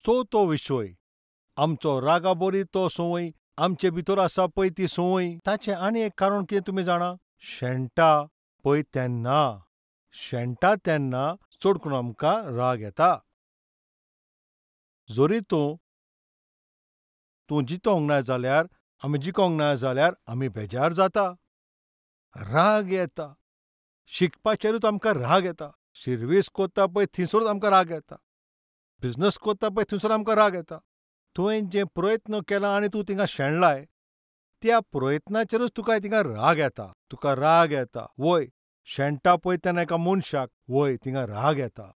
चवथो विशय, आमचो रागाबोरी तो संवय आमचे भितर आसा पळय ती संवय, ताचें आनी एक कारण कितें तुमी जाणा? शेणटा पळय तेन्ना. शेणटा तेन्ना चड करून आमकां राग येता. जरी तूं जितोंक ना जाल्यार, आमी जिखोंक ना जाल्यार आमी बेजार जाता. राग येता. शिकपाचेरूच आमकां राग येता. सर्वीस करता पळय थिंयसरूच आमकां राग येता. बिझनस करता पळय थंयसर आमकां राग येता. तुवें जे प्रयत्न केला आनी तूं थिंगा शेणलाय, त्या प्रयत्नाचेरूच तुका थिंगा राग येता. तुका राग येता. वय, शेणटा पळय तेन्ना एका मनशाक वय थिंगा राग येता.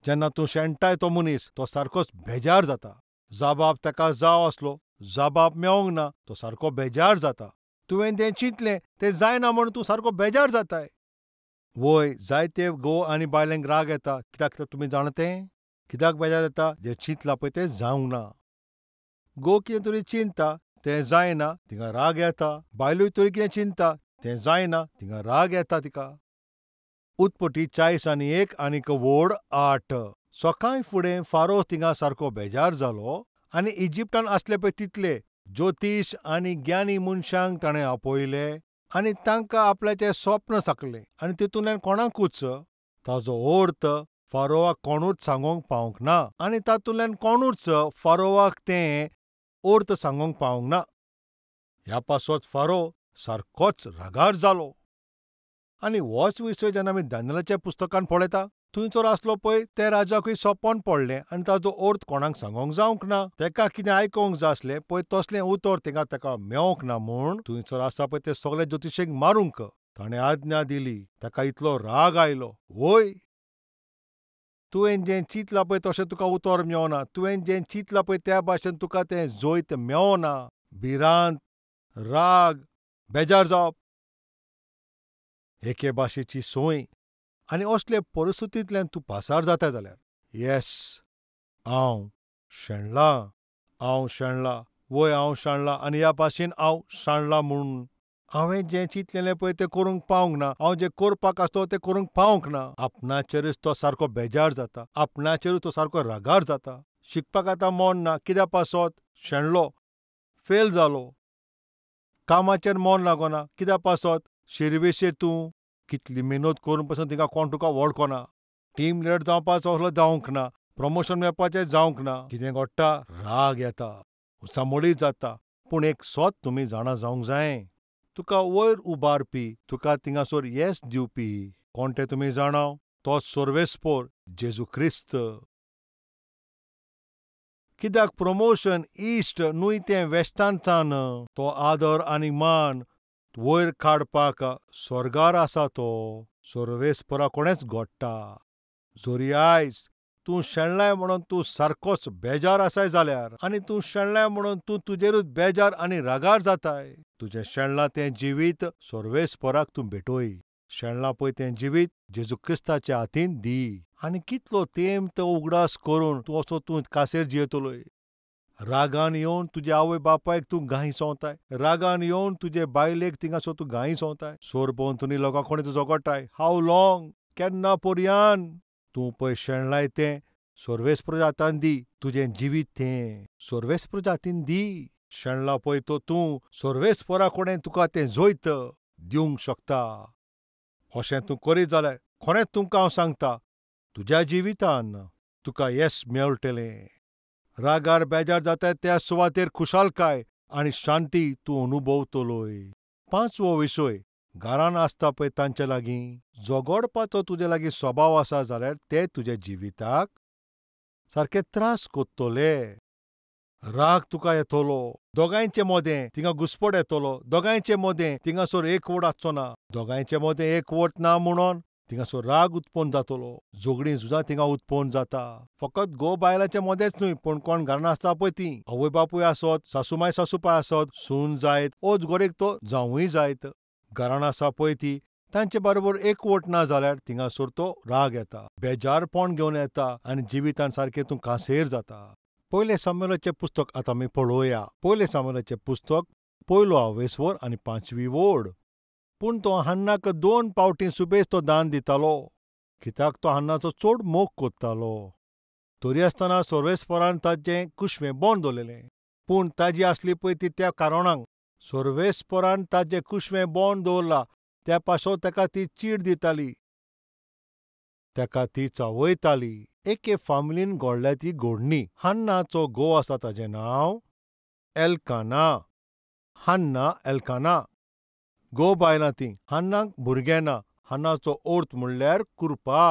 जेन्ना तूं शेणटाय तो मनीस, तो सारकोच बेजार जाता. जाबाब ताका जाव आसलो, जाबाब मेळोंक ना, तो सारको बेजार जाता. तुवें तें चिंतलें, तें जायना म्हूण तूं सारको बेजार जाताय. वय, जायते घोव आनी बायलांक राग येता. कित्याक तुमी जाणा तें? कित्याक बेजार येता? जें चिंतलां पळय तें जावंक ना. घोव कितें तरी चिंतता, तें जायना, थिंगा राग येता. बायलूय तरी कितें चिंतता, तें जायना, थिंगा राग येता तिका. उत्पत्ती 40:1 आनीक व्हड 8. सकाळीं फुडें फारो थिंगा सारको बेजार जालो आनी इजिप्टांत आसले पळय तितले ज्योतीश आनी ज्ञानी मनशांक ताणें आपयले आनी तांकां आपल्याचें स्वप्न सांगलें आनी तितूंतल्यान कोणाकूच ताजो अर्थ फारोवाक कोणूच सांगूंक पावूंक ना आनी तातूंतल्यान कोणूच फारोवाक तें अर्थ सांगूंक पावूंक ना. ह्या पासत फारो सारकोच रागार जालो. आनी होच विशय जेन्ना आमी दानियेलाच्या पुस्तकांत पळयता, थंयसर आसलो पळय ते राजाकूय सोंपोन पडलें आनी ताजो अर्थ कोणाक सांगोंक जावंक ना. तेका कितें आयकोंक जाय आसलें पळय तसलें उतर थिंगा ताका मेळोंक ना म्हूण थंयसर आसा पळय ते सगळे ज्योतिशेक मारूंक ताणें आज्ञा दिली. ताका इतलो राग आयलो. वय, तुवें जें चिंतलां पळय तशें तुका उतर मेळना. तुवें जें चिंतलां पळय त्या भाशेन तुका तें जैत मेळना. भिरांत, राग, बेजार जावप एके भाशेची संवय. आनी असले परिस्थितींतल्यान तूं पासार जाता जाल्यार येस, हांव शेणलां, वय हांव शेणलां आनी ह्या भाशेन हांव शाणलां म्हणून हांवें जें चिंतलेलें पळय तें करूंक पावूंक ना. हांव जें करपाक आसलो तें करूंक पावूंक ना. आपणाचेरूच तो सारको बेजार जाता. आपणाचेरूच तो सारको रागार जाता. शिकपाक आतां मन ना. कित्याक पासत? शेणलो, फेल जालो. कामाचेर मन लागना. कित्याक पासत? सर्विसेक तूं कितली मेहनत करून पासून थिंगा कोण तुका वळखना. टीम लिडर जावपाचो असलो जावंक ना. प्रमोशन मेळपाचें जावंक ना. कितें घडटा? राग येता. उचामळी जाता. पूण एक सोत तुमी जाणा जावंक जाय. तुका वयर उबारपी, तुका थिंगासर येस दिवपी कोण तें तुमी जाणा? तोच सर्वेस्पर जेजू क्रिस्त. कित्याक प्रमोशन इश्ट न्हय तें वेस्टांतच्यान तो आदर आनी मान वयर काडपाक स्वर्गार आसा तो सर्वेस्परा कोणेच घडटा. जरी आयज तूं शेणलाय म्हणून तूं सारकोच बेजार आसाय जाल्यार आनी तूं शेणलाय म्हणून तूं तुजेरूच बेजार आनी रागार जाताय, तुजें शेणलां तें जिवीत सर्वेस्पराक तूं भेटोय. शेणलां पळय तें जिवीत जेजू क्रिस्ताच्या हातीन दी. आनी कितलो तेंप तो उगडास करून तूं कासेर जियेतलोय. रागान येवन तुजे आवय बापायक तूं घाई सोंवताय. रागान येवन तुजे बायलेक थिंगासर तूं घाई सोंवताय. सोरभोंवतणी लोकां कोणें तूं झगडटाय. हाव लॉंग? केन्ना पर्यान? तूं पळय शेणलाय तें सर्वेस्पराच्या हातान दी. तुजें जिवीत तें सर्वेस्पराच्या हातीन दी. शेणलां पळय तो तूं सर्वेस्परा कडेन तुका तें जैत दिवंक शकता. अशें तूं करीत जाल्यार खरेंच तुमकां हांव सांगतां, तुज्या जिवितान तुका येस मेळटलें. रागार बेजार जाता त्या सुवातेर खुशालकाय आनी शांती तूं अनुभवतलोय. 5वो विशय, घरान आसता पळय तांचे लागीं झगडपाचो तुजे लागीं स्वभाव आसा जाल्यार ते तुज्या जिविताक सारके त्रास कोत्तोले. राग तुका येतलो. दोगांयचे मोदें थिंगा घुस्पट येतलो. दोगांयचे मोदें थिंगासर एकवट आसचो ना. दोगांयचे मोदें एकवट ना म्हणून थिंगासर राग उत्पन्न जातलो. झगडीं झुजां थिंगा उत्पन्न जाता. फकत घोव बायलांचे मोदेंच न्हय, पूण कोण घरान आसता पळय तीं आवय बापूय आसत, सासूमाय सासूपाय आसत, सून जायत, अजगोरेक तो जावूय जायत. घरान आसा पळय तीं तांचे बरोबर एकवट ना जाल्यार थिंगासर तो राग येता. बेजारपण घेवन येता आनी जिवितांत सारकें तूं कांसेर जाता. पयले सामुएलाचें पुस्तक आतां आमी पळोवया. पयले सामुएलाचें पुस्तक 1 आवेसवर आनी 5वी ओड. पूण तो हन्नाक 2 पावटीं सुबेज तो दान दितालो. कित्याक तो हन्नाचो चड मोग कोत्तालो. तरी आसतना सोर्वेस्परान ताचें कुस्में बोंड दवरलेलें. पूण ताजी आसली पळय ती त्या कारणांक सोर्वेस्परान ताचें कुस्में बोंड दवरलां त्या पासो ताका ती चीड दिताली. ताका ती चावयताली. एके फामिलीन घडल्या ती घडणी. हन्नाचो घोव आसा ताचें नांव एल्काना. हन्ना एल्काना. घोव बायलां तीं. हन्नाक भुरगें ना. हन्नाचो अर्थ म्हणल्यार कुरपा.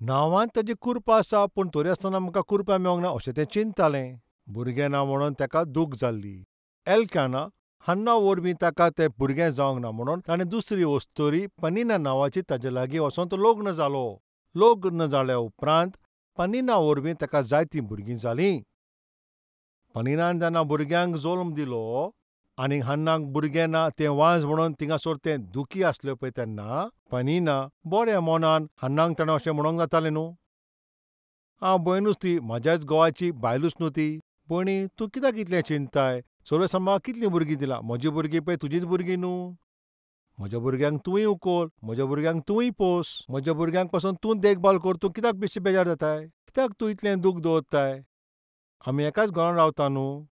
नांवांत ताची कुरपा आसा पूण तरी आसतना म्हाका कुरपा मेळोंक ना अशें तें चिंततालें. भुरगें ना म्हणून ताका दूख जाल्ली. एल्काना हन्ना वरवीं ताका तें भुरगें जावंक ना म्हणून ताणें दुसरी वस्तोरी पनिन्ना नांवाची ताचे लागीं वचोन तो लग्न जालो. लग्न जाल्या उपरांत पनिन्ना वरवीं ताका जायतीं भुरगीं जालीं. पनिन्नान जेन्ना भुरग्यांक जल्म दिलो आनी हन्नाक भुरगें ना तें वाज म्हणून थिंगासोर तें दुखी आसलें पळय तेन्ना पनिन्ना बऱ्या मोनान हन्नाक ताणें अशें म्हणोंक जातालें न्हू, हांव भयणूच ती, म्हाज्याच घोवाची बायलूच न्हू ती. भयणी तूं कित्याक इतलें चिंताय? सर्वेसान म्हाका कितलीं भुरगीं दिलां? म्हजीं भुरगीं पळय तुजींच भुरगीं न्हू. म्हज्या भुरग्यांक तूंय उखल, म्हज्या भुरग्यांक तूंय पोस, म्हज्या भुरग्यांक पासून तूं देखभाल कर. तूं कित्याक बेश्टी बेजार जाताय? कित्याक तूं इतलें दूख दवरताय? आमी एकाच घरान रावता न्हू.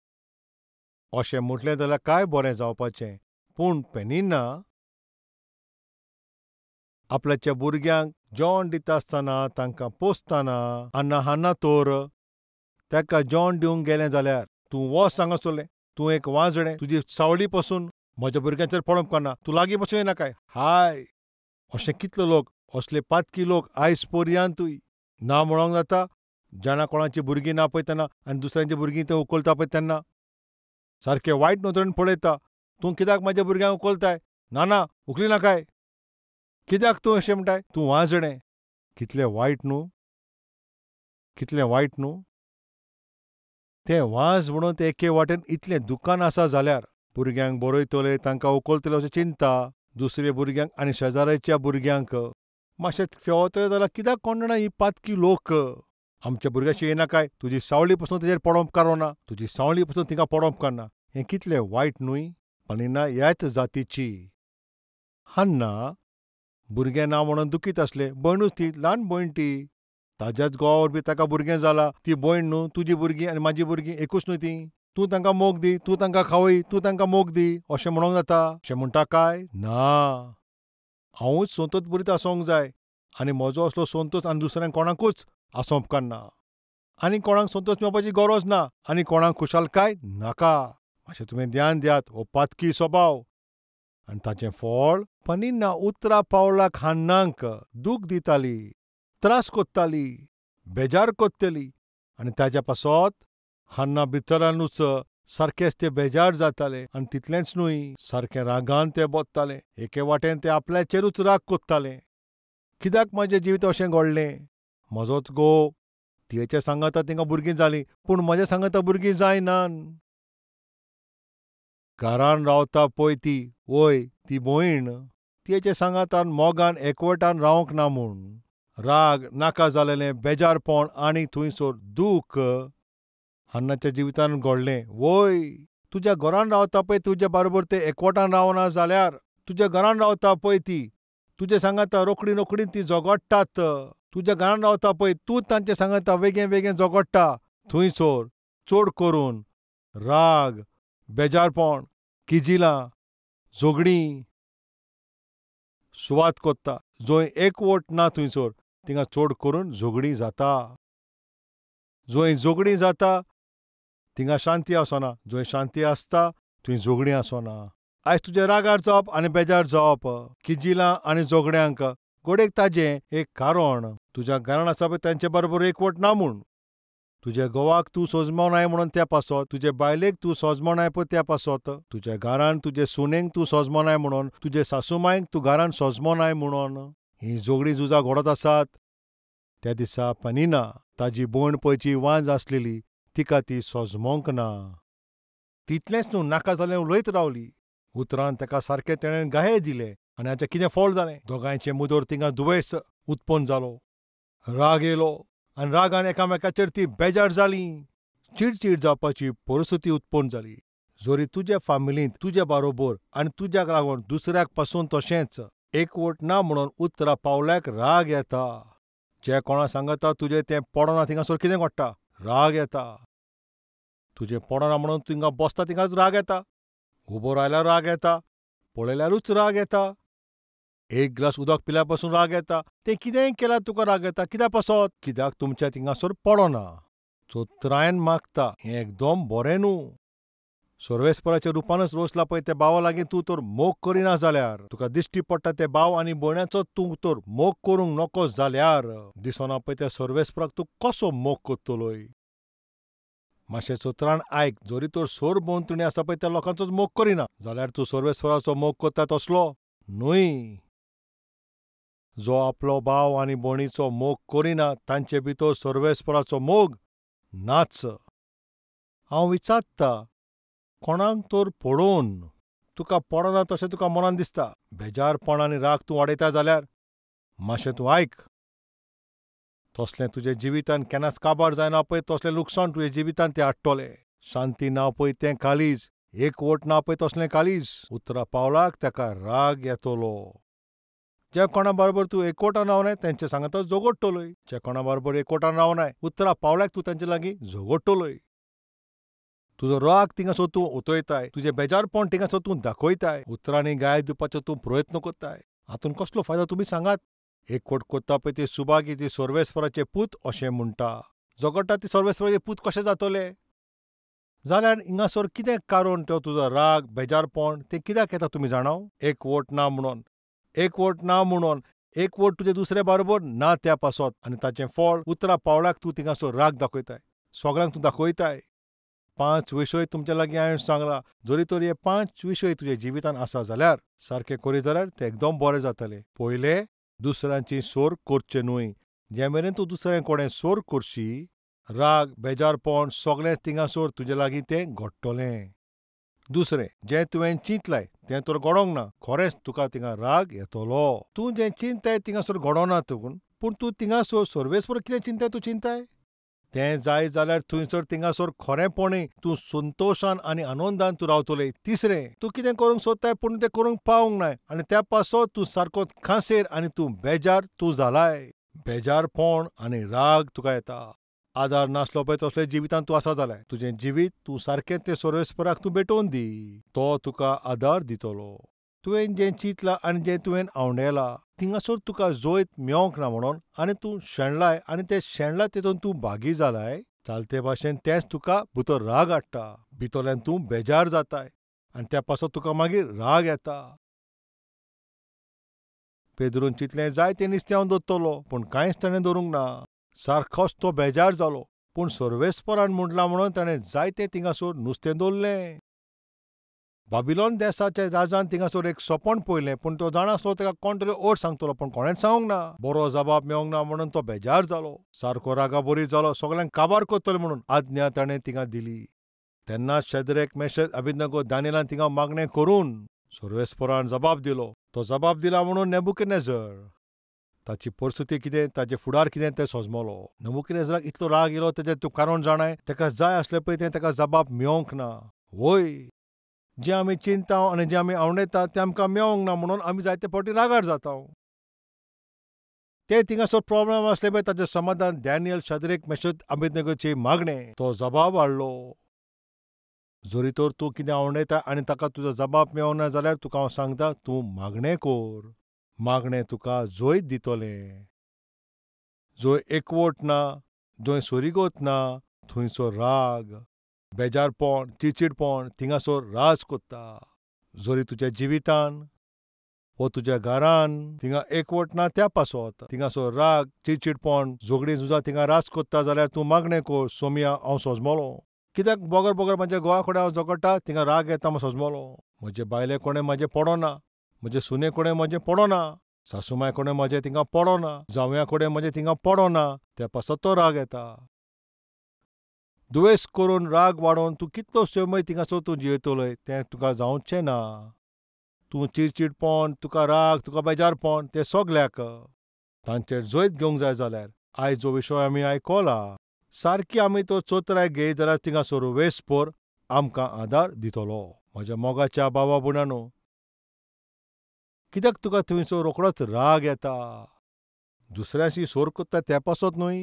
अशें म्हटलें जाल्यार काय बरें जावपाचें. पूण पनिन्ना आपल्याच्या भुरग्यांक जेवण दिता आसतना तांकां पोसतना हन्ना तर ताका जेवण दिवंक गेलें जाल्यार तूं वच हांगासरलें, तूं एक वांजडें, तुजी सावळी पासून म्हज्या भुरग्यांचेर पडोवंक पावना, तूं लागीं पासूं येना काय? हाय, अशें कितले लोक, असले पातकी लोक आयज पर्यांतूय ना म्हणोंक जाता. जेन्ना कोणाचीं भुरगीं ना पळय तेन्ना आनी दुसऱ्यांची भुरगीं ते उखलता पळय तेन्ना सारकें वायट नदरेन पळयता. तूं कित्याक म्हाज्या भुरग्यांक उखलताय? ना उखली ना काय? कित्याक तूं अशें म्हणटाय? तूं वांजडें. कितलें वायट न्हू, कितलें वायट न्हू. तें वाज म्हणून ते एके वाटेन इतलें दुकान आसा जाल्यार भुरग्यांक बरयतले, तांकां उखलतले अशें चिंता. दुसऱ्या भुरग्यांक आनी शेजाऱ्याच्या भुरग्यांक मातशें फेवतले जाल्यार कित्याक कोण जाणा ही पातकी लोक आमच्या भुरग्याशी येना काय? तुजी सावळी पासून तेजेर पडोवंक काडना, तुजी सावळी पासून थिंगा पडोवंक काडना. हें कितलें वायट न्हूय. पनिन्ना ह्याच जातीची. हन्ना भुरगें ना म्हणून दुखीत आसलें. भयणूच ती, ल्हान भयण ती. ताज्याच घोवा वरवीं ताका भुरगें जालां. ती भयण न्हू, तुजीं भुरगीं आनी म्हाजीं भुरगीं एकूच न्हू तीं. तूं तांकां मोग दी, तूं तांकां खावय, तूं तांकां मोग दी अशें म्हणोंक जाता? अशें म्हणटा काय? ना. हांवूच संतोष बरीत आसोंक जाय आनी म्हजो असलो संतोष आनी दुसऱ्यांक कोणाकूच आसोंक काडना. आनी कोणाक संतोष मेळपाची गरज ना आनी कोणाक खुशालकाय नाका. मातशें तुवें ध्यान दियात हो पातकी स्वभाव. आनी ताचें फळ पनिन्ना उतरा पावलाक हन्नाक दूख दिताली, त्रास कोत्ताली, बेजार कोत्तली आनी ताच्या पासत हन्ना भितरानूच सारकेंच तें बेजार जातालें. आनी तितलेंच न्हूय, सारकें रागान तें बोत्तालें. एके वाटेन तें आपल्याचेरूच राग कोत्तालें. कित्याक म्हाजें जिवीत अशें घडलें? म्हजोच घोव, तियेच्या सांगाता तिंगा भुरगीं जालीं पूण म्हज्या सांगाता भुरगीं जायनान. घरान रावता पळय ती, वय ती भयण, तियेच्या सांगातान मोगान एकवटान रावंक ना म्हूण राग, नाका जालेलें बेजारपण आनी थंयसर दूख हन्नाच्या जिवितान घडलें. वय, तुज्या घरान रावता पळय तुजे बरोबर ते एकवटान रावना जाल्यार तुज्या घरान रावता पळय ती, तुजे सांगाता रोखडी ती झगडटात. तुज्या घरान रावता पळय तूं तांचे सांगाता वेगळें झगडटा. थंयसर चड करून राग, बेजारपण, किजिलां, झगडीं सुवात कोत्ता. जंय एकवट ना थंयसर थिंगा चड करून झगडीं जाता. जंय झगडीं जाता थिंगा शांती आसना. जंय शांती आसता थंय झगडीं आसना. आयज तुजें रागार जावप आनी बेजार जावप, किजिलां आनी झगड्यांक घोडेक ताजें एक कारण तुज्या घरान आसा पळय तांचे बरोबर एकवट ना म्हूण. तुज्या घोवाक तूं सोजमोनाय म्हणून त्या पासत, तुजे बायलेक तूं सोजमोनाय पळय त्या पासत, तुज्या घरान तुजे सुनेक तूं सोजमोनाय म्हणून, तुजे सासूमांयक तूं घरान सोजमोनाय म्हणून हीं झगडीं झुजां घडत आसात. त्या दिसा पनिन्ना ताजी भयण पळयची वांज आसलेली तिका ती सोजमोंक ना. तितलेंच न्हू, नाका जालें उलयत रावली. उतरान ताका सारकें तेणेन गाये दिलें आनी हाचें कितें फळ जालें? दोगांयचे मुदोर तिंगा दुयेंस उत्पन्न जालो. राग येयलो आनी रागान एकामेकाचेर ती बेजार जालीं. चिडचिड जावपाची परिस्थिती उत्पन्न जाली. जरी तुज्या फामिलींत तुजे बरोबर आनी तुज्याक लागून दुसऱ्याक पासून तशेंच एकवट ना म्हणून उतरां पावल्याक राग येता. जे कोणा सांगता तुजें तें पडना थिंगासोर कितें घडटा? राग येता. तुजें पडना म्हणून थिंगा बसता थिंगाच राग येता. उबो रावल्यार राग येता. पळयल्यारूच राग येता. एक ग्लास उदक पिल्यार पासून राग येता. तें कितेंय केल्यार तुका राग येता. कित्याक पासत? कित्याक तुमच्या थिंगासोर पडना. चोत्रायन मागता हें एकदम बरें न्हू. सर्वेस्पराच्या रुपानच रोसला पळय त्या भावा लागीं तूं तर मोग करिना जाल्यार, तुका दिश्टी पडटा ते भाव आनी भयणाचो तूं तर मोग करूंक नको जाल्यार, दिसना पळय त्या सर्वेस्पराक तूं कसो मोग करतलोय. मातशें चोत्रान आयक, जरी तर सोर भोंवतणी आसा पळय त्या लोकांचोच मोग करिना जाल्यार तूं सर्वेस्पराचो मोग करता तसलो न्हय. जो आपलो भाव आनी भयणीचो मोग करिना तांचे भितर सर्वेस्पराचो मोग नाच. हांव विचारता, कोणाक तर पडोवन तुका पडना तशें तुका मनान दिसता, बेजारपण आनी राग तूं वाडयता जाल्यार मातशें तूं आयक. तसलें तुजें जिवितांत केन्नाच काबार जायना पळय तसलें लुकसाण तुजें जिवितांत तें हाडटलें. शांती ना पळय तें काळीज, एकवट ना पळय तसलें काळीज, उतरां पावलाक तेका राग येतलो. जे कोणा बरोबर तूं एकवटान रावनाय तेंचे सांगातच झगडटलोय. जे कोणा बरोबर एकवटान रावनाय उतरां पावल्याक तूं तांचे लागीं झगडटलोय. तुजो राग थिंगासोर तूं ओतयताय, तुजें बेजारपण थिंगासोर तूं दाखयताय, उतरांनी गाय दिवपाचो तूं प्रयत्न करताय. हातूंत कसलो फायदो तुमी सांगात? एकवट करता पळय ती सुभागी ती सर्वेस्पराचे पूत अशें म्हणटा. झगडटा ती सर्वेस्पराचे पूत कशे जातले? जाल्यार हिंगासोर कितें कारण तो तुजो राग, बेजारपण तें कित्याक येता तुमी जाणाव? एकवट ना म्हणून. एकवट ना म्हणून. एकवट तुजे दुसरे बरोबर ना त्या पासत आनी ताचें फळ उतरां पावल्याक तूं थिंगासोर राग दाखयताय. सगळ्यांक तूं दाखयताय. 5 विशय तुमचे लागीं हांवें सांगला. जरी तर हे 5 विशय तुजे जिवितांत आसा जाल्यार सारके करीत जाल्यार तें एकदम बरें जातलें. पयलें, दुसऱ्यांची सोर करचें न्हय. जे मेरेन तूं दुसरें कोणें सोर करशी, राग, बेजारपण सगळें थिंगासोर तुजे लागीं तें घडटलें. दुसरें, जें तुवें चिंतलाय तें तर घडोंक ना. खरेंच तुका थिंगा राग येतलो. तूं जें चिंताय थिंगासोर घडोना पूण तूं थिंगासोर सर्वेस्पर कितें चिंताय तूं चिंताय? तें जाय जाल्यार थंयसर थिंगासोर खरेंपणी तूं संतोशान आनी आनंदान तूं रावतलें. तिसरें, तूं कितें करूंक सोदताय पूण तें करूंक पावूंक नाय आनी त्या पासत तूं सारको खांसेर आनी तूं बेजार तूं जालाय. बेजारपण आनी राग तुका येता. आदार नासलो पळय तसलें जिवितांत तूं आसा जाल्यार तुजें जिवीत तूं सारकें तें सर्वेस्पराक तूं भेटोवन दी. तो तुका आदार दितलो. तुवें जें चिंतलां आनी जें तुवें आवडयलां थिंगासोर तुका जोयत मेळोंक ना म्हणून आनी तूं शेणलाय आनी तें शेणलां तेतून तूं भागी जालाय, चालते भाशेन तेंच तुका भितर राग हाडटा. भितरल्यान तूं बेजार जाताय आनी त्या पासत तुका मागीर राग येता. पेद्रून चिंतलें जायतें नुस्तें हांव धरतलों पूण कांयच ताणें धरूंक ना. सारकोच तो बेजार जालो पूण सर्वेस्परान म्हटलां म्हणून ताणें जायतें थिंगासोर नुस्तें धरलें. बाबिलोन देशाच्या राजान थिंगासोर एक सोपण पळयलें पूण तो जाणासलो ताका कोण तरी ओड सांगतलो पूण कोणेंच सांगूंक ना. बरो जबाब मेळोंक ना म्हणून तो बेजार जालो. सारको रागाबरी जालो सगळ्यांक काबार करतले म्हणून आज्ञा ताणें थिंगा दिली. तेन्नाच शेद्रेक, मेशक, अबेदnego दानियेलान थिंगा मागणें करून सर्वेस्परान जबाब दिलो. तो जबाब दिला म्हणून नेबुकदनेझर ताची परिस्थिती कितें, ताचें फुडार कितें तें सोजमलो. नेबुकदनेझराक इतलो राग येयलो तेजें तूं कारण जाणाय. ताका जाय आसलें पळय तें ताका जबाब मेळोंक ना. वय, जें आमी चिंता आनी जें आमी आवडयता तें आमकां मेळोंक ना म्हणून आमी जायते फावटी रागार जाता. ते थिंगासर प्रॉब्लेम आसले पळय ताचें समाधान दानियेल, शेद्रेक, मेशक, अबेदनेगोची मागणें तो जबाब हाडलो. जरी तर तूं कितें आवडयता आनी ताका तुजो जबाब मेळोंक ना जाल्यार तुका हांव सांगता तूं मागणें कर. मागणें तुका जोयत दितलें. जंय एकवट ना, जंय सोरीगत ना, थंयसर राग, बेजारपण, चिडचिडपण थिंगासोर राज करता. जरी तुज्या जिवितांत वो तुज्या घरान थिंगा एकवट ना त्या पासत थिंगासोर राग, चिडचिडपण, झगडीं झुजां थिंगा राज करता जाल्यार तूं मागणें कर. सोमया हांव सोजमलों. कित्याक बोगर बोगर म्हाज्या घोवा कडेन हांव झगडटा थिंगा राग येता म्हूण सोजमलों. म्हजे बायले कोणें म्हाजें पडोना, म्हजे सुने कोणें म्हाजें पडोना, सासूमाय कोणें म्हाजें थिंगा पडोना, जावया कोणें म्हाजें थिंगा पडोना, त्या पासत तो राग येता. दुयेंस करून राग वाडोवन तूं कितलो समय थिंगासोर तूं जियेतलोय तें तुका जावचें ना. तूं चिडचिडपण, तुका राग, तुका बेजारपण तें सगल्याक तांचेर जैत घेवंक जाय जाल्यार आयज जो विशय आमी आयकला सारकी आमी तो चोत्राय घेयत जाल्यार थिंगासोर सर्वेस्पर आमकां आदार दितलो. म्हज्या मोगाच्या भावा भयणांनो, कित्याक तुका थंयसर रोखडोच राग येता? दुसऱ्याशी सोर कोत्ताय ते पासत न्हय.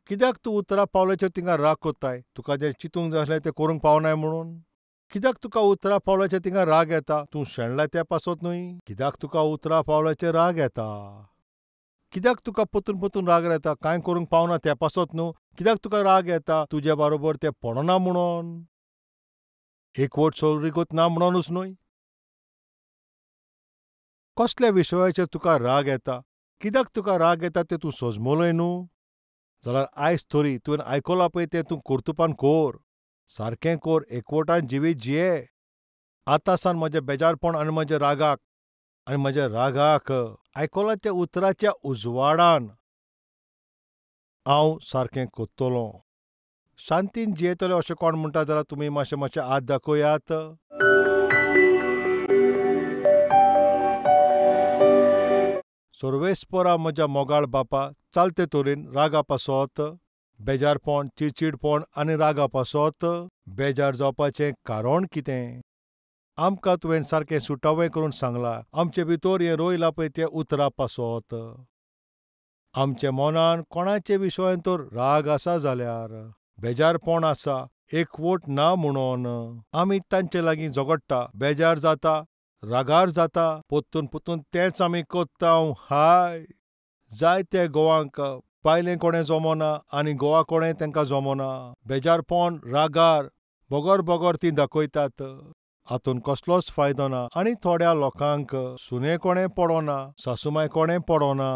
कित्याक तूं उतरां पावल्याचेर तिंगा राग कोत्ताय, तुका जें चिंतूंक जाय आसलें तें करूंक पावनाय म्हणून. कित्याक तुका उतरां पावल्याचेर तिंगा राग येता, तूं शेणलाय ते पासत न्हय. कित्याक तुका उतरां पावल्याचेर राग येता. कित्याक तुका परतून राग येता, कांय करूंक पावना ते पासत न्हू. कित्याक तुका राग येता, तुजे बरोबर तें पडना म्हणून. एकवट सोयरीगत ना म्हणूनच न्हय. कसल्या विशयाचेर तुका राग येता, कित्याक तुका राग येता तें तूं सोजमोलय न्हू. जाल्यार आयज तरी तुवें आयकलां पळय तें तूं कर्तुपान कोर. सारकें कोर, एकवटान जिवीत जिये. आतां सावन म्हजें बेजारपण आनी म्हज्या रागाक आयकलां त्या उतराच्या उजवाडान हांव सारकें कोत्तलों. शांतीन जियेतले अशें कोण म्हणटा जाल्यार तुमी मातशें हात दाखयात. सर्वेस्परा म्हज्या मोगाळ बापा, चालते तरेन रागा पासत, बेजारपण, चिडचिडपण आनी रागा पासत. बेजार जावपाचें कारण कितें? आमकां तुवें सारकें सुटावें करून सांगलां. आमचे भितर हें रोयलां पळय तें उतरां पासत. आमच्या मनान कोणाचे विशयान तर राग आसा जाल्यार, बेजारपण आसा, एकवट ना म्हणून आमी तांचे लागीं झगडटा, बेजार जाता, रागार जाता, परतून तेंच आमी कोत्ता. हाय, जायते घोवांक बायलें कोणें जमना आनी घोवा कोणें तांकां जमना. बेजारपण, रागार बोगोर तीं दाखयतात. हातून कसलोच फायदो ना. आनी थोड्या लोकांक सुने कोणें पडना, सासूमाय कोणें पडना.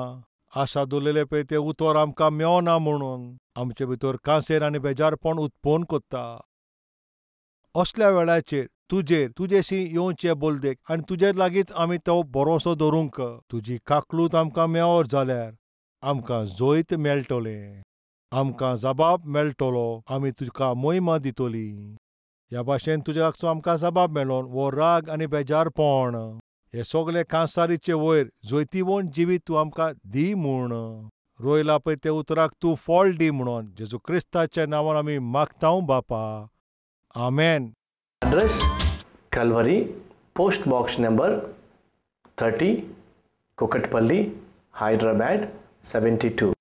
आशा दवरलेले पळय तें उतर आमकां मेळना म्हणून आमचे भितर कांसेर आनी बेजारपण उत्पन्न कोत्ता. असल्या वेळाचेर तुजेशी येवचे बोलदेक आनी तुजे लागींच आमी तो भरोसो दवरूंक. तुजी काकलूत आमकां मेळत जाल्यार आमकां जैत मेळटलें. आमकां जबाब मेळटलो. आमी तुका मोहिमा दितलीं. ह्या भाशेन तुजे लागचो आमकां जबाब मेळोन वो राग आनी बेजारपण हे सगळे कांसारीचे वयर जैतिवंत जिवीत तूं आमकां दी म्हूण रोयलां पळय ते उतराक तूं फळ दी म्हणून जेजू क्रिस्ताच्या नांवान आमी मागतांव बापा. आमेन. Address Calvary, Post Box number 30, Kukatpalli, Hyderabad 72.